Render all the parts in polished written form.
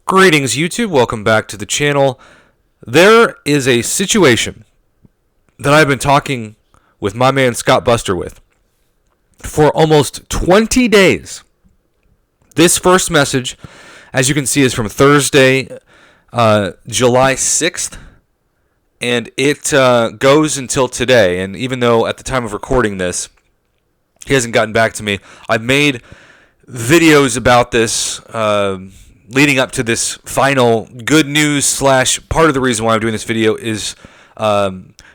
Greetings, YouTube. Welcome back to the channel. There is a situation that I've been talking with my man Scott Buster with for almost 20 days. This first message, as you can see, is from Thursday, July 6th, and it goes until today. And even though at the time of recording this, he hasn't gotten back to me, I've made videos about this leading up to this final good news / part of the reason why I'm doing this video is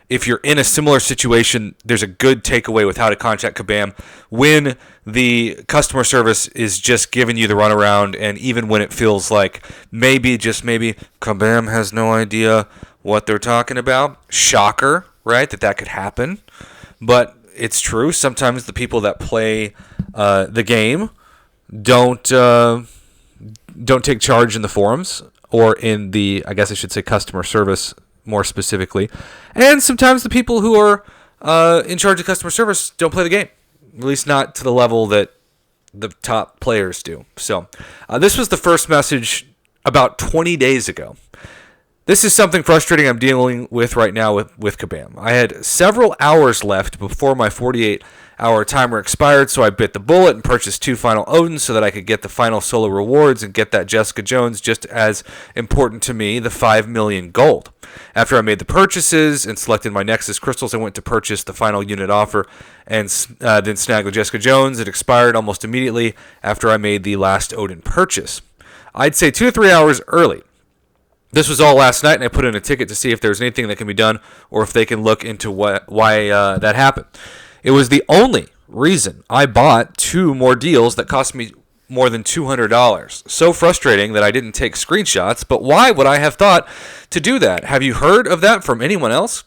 if you're in a similar situation, there's a good takeaway with how to contact Kabam when the customer service is just giving you the runaround, and even when it feels like maybe, just maybe, Kabam has no idea what they're talking about. Shocker, right? That could happen. But it's true. Sometimes the people that play the game don't take charge in the forums or in the, I guess I should say, customer service more specifically. And sometimes the people who are in charge of customer service don't play the game, at least not to the level that the top players do. So this was the first message about 20 days ago. This is something frustrating I'm dealing with right now with Kabam. I had several hours left before my 48-hour timer expired, so I bit the bullet and purchased 2 final Odins so that I could get the final solo rewards and get that Jessica Jones, just as important to me, the 5 million gold. After I made the purchases and selected my Nexus crystals, I went to purchase the final unit offer and then snagged the Jessica Jones. It expired almost immediately after I made the last Odin purchase. I'd say 2 to 3 hours early. This was all last night, and I put in a ticket to see if there's anything that can be done or if they can look into why that happened. It was the only reason I bought 2 more deals that cost me more than $200. So frustrating that I didn't take screenshots, but why would I have thought to do that? Have you heard of that from anyone else?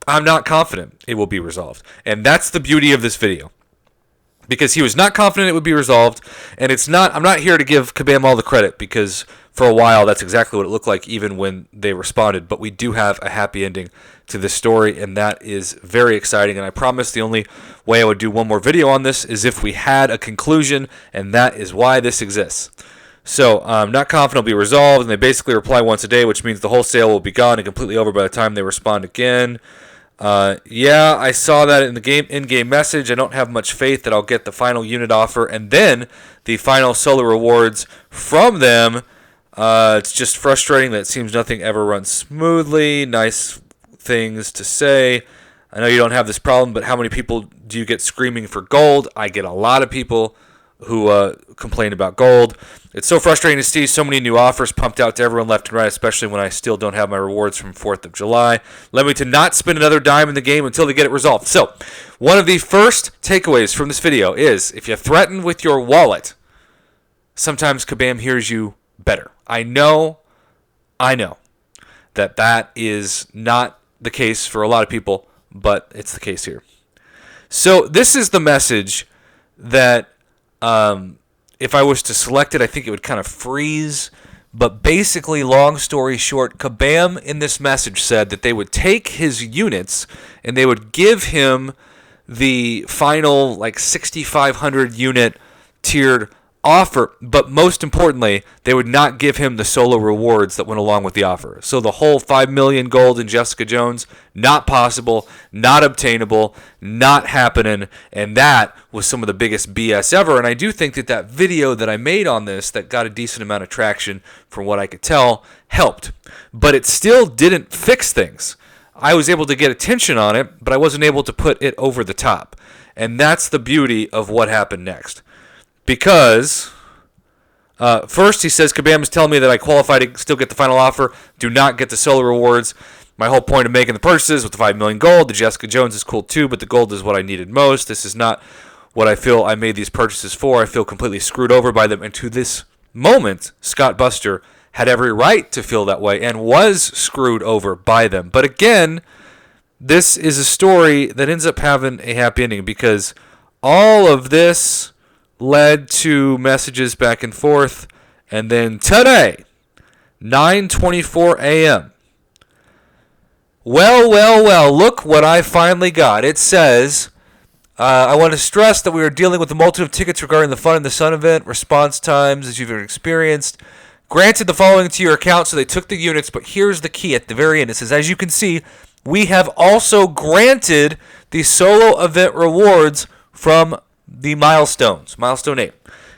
I'm not confident it will be resolved, and that's the beauty of this video. Because he was not confident it would be resolved, and I'm not here to give Kabam all the credit, because for a while that's exactly what it looked like even when they responded, but we do have a happy ending to this story, and that is very exciting, and I promise the only way I would do one more video on this is if we had a conclusion, and that is why this exists. So I'm not confident it'll be resolved, and they basically reply once a day, which means the whole sale will be gone and completely over by the time they respond again. Yeah, I saw that in the in-game message. I don't have much faith that I'll get the final unit offer and then the final solo rewards from them. It's just frustrating that it seems nothing ever runs smoothly. Nice things to say. I know you don't have this problem, but how many people do you get screaming for gold? I get a lot of people who complain about gold. It's so frustrating to see so many new offers pumped out to everyone left and right, especially when I still don't have my rewards from 4th of July. Let me to not spend another dime in the game until they get it resolved. So, one of the first takeaways from this video is, if you threaten with your wallet, sometimes Kabam hears you better. I know that is not the case for a lot of people, but it's the case here. So, this is the message that if I was to select it, I think it would kind of freeze. But basically, long story short, Kabam in this message said that they would take his units and they would give him the final 6,500 unit tiered offer, but most importantly, they would not give him the solo rewards that went along with the offer. So the whole 5 million gold in Jessica Jones, not possible, not obtainable, not happening, and that was some of the biggest BS ever. And I do think that video that I made on this that got a decent amount of traction from what I could tell helped, but it still didn't fix things. I was able to get attention on it, but I wasn't able to put it over the top. And that's the beauty of what happened next. Because, first he says, Kabam is telling me that I qualify to still get the final offer, do not get the solo rewards. My whole point of making the purchases with the 5 million gold, the Jessica Jones is cool too, but the gold is what I needed most. This is not what I feel I made these purchases for. I feel completely screwed over by them. And to this moment, Scott Buster had every right to feel that way and was screwed over by them. But again, this is a story that ends up having a happy ending, because all of this led to messages back and forth, and then today, 9:24 a.m. Well, look what I finally got. It says, I want to stress that we are dealing with a multitude of tickets regarding the Fun in the Sun event, response times as you've experienced. granted the following to your account, so they took the units, but here's the key at the very end. It says, as you can see, we have also granted the solo event rewards from the milestones, milestone 8.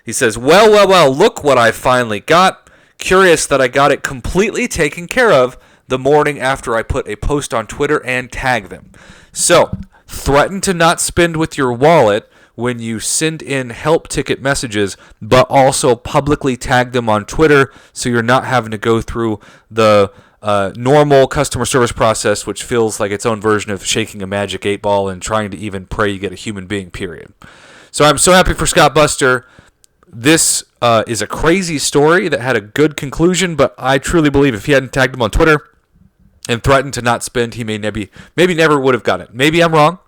He says, well, look what I finally got. Curious that I got it completely taken care of the morning after I put a post on Twitter and tag them. So, threaten to not spend with your wallet when you send in help ticket messages, but also publicly tag them on Twitter so you're not having to go through the normal customer service process, which feels like its own version of shaking a magic 8-ball and trying to even pray you get a human being, period. So I'm so happy for Scott Buster. This is a crazy story that had a good conclusion, but I truly believe if he hadn't tagged him on Twitter and threatened to not spend, he maybe never would have gotten it. Maybe I'm wrong.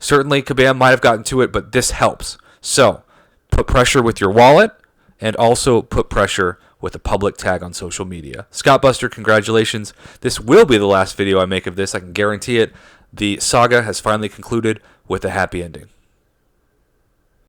Certainly, Kabam might have gotten to it, but this helps. So, put pressure with your wallet, and also put pressure with a public tag on social media. Scott Buster, congratulations. This will be the last video I make of this. I can guarantee it. The saga has finally concluded with a happy ending.